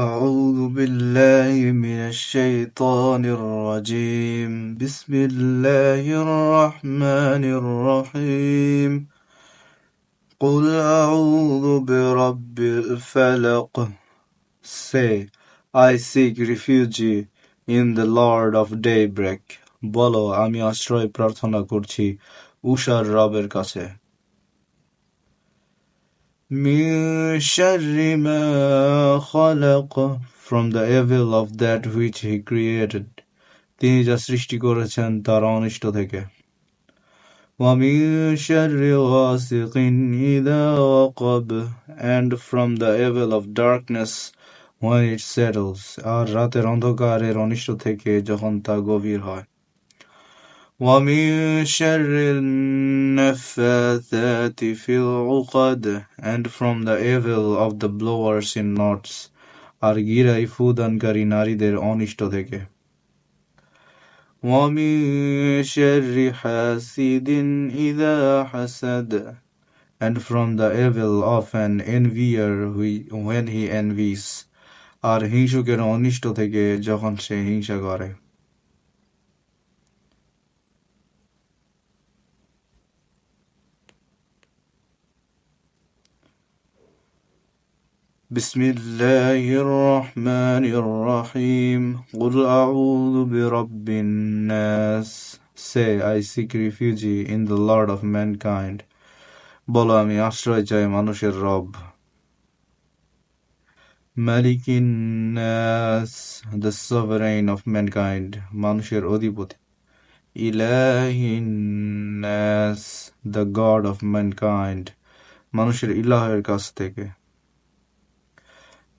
أعوذ بالله من الشيطان الرجيم بسم الله الرحمن الرحيم قل أعوذ برب الفلق Say, I seek refuge in the Lord of Daybreak. বলো, আমি আশ্রয় প্রার্থনা করছি উষার রবের কাছে। من شر ما خلق From the evil of that which he created. তিনি যা সৃষ্টি করেছেন তার অনিষ্ট থেকে। ومن شر غاسق إذا وقب And from the evil of darkness when it settles. আর রাতের অন্ধকারের অনিষ্ট থেকে যখন তা গভীর হয়। ومن شر النفاثات في العقد And from the evil of the blowers in knots. আর গিরায় ফুদানকারী নারীদের অনিষ্ট থেকে। ومن شر حاسد إذا حسد And from the evil of an envier when he envies. আর হিংসুকের অনিষ্ট থেকে যখন সে হিংসা করে। بسم الله الرحمن الرحيم قل أعوذ برب الناس Say, I seek refuge in the Lord of mankind. বলো, আমি আশ্রয় চাই মানুষের রব। মালিকিন নাস The sovereign of mankind, মানুষের অধিপতি। ইলাহিন নাস The God of mankind, মানুষের ইলাহের কাছ থেকে।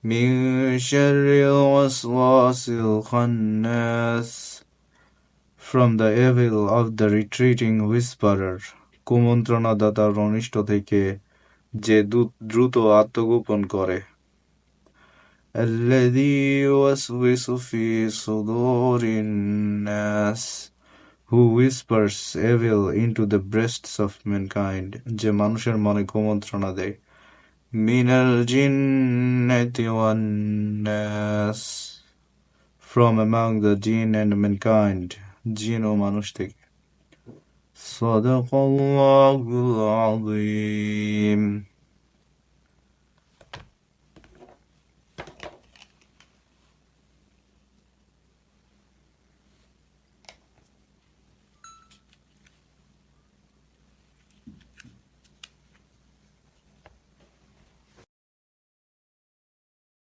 মিন শাররিল ওয়াসওয়াসিল খান্নাস From the evil of the retreating whisperer, কুমন্ত্রণাদাতার অনিষ্ট থেকে যে দ্রুত আত্মগোপন করে। الذي يوسوس في صدور الناس Who whispers evil into the breasts of mankind, যে মানুষের মনে কুমন্ত্রণা দেয়। মিনাল জিন্নাতি ওয়ান নাস From among the jinn and mankind, জিন ও মানুষ থেকে। সাদাকাল্লাহুল আযীম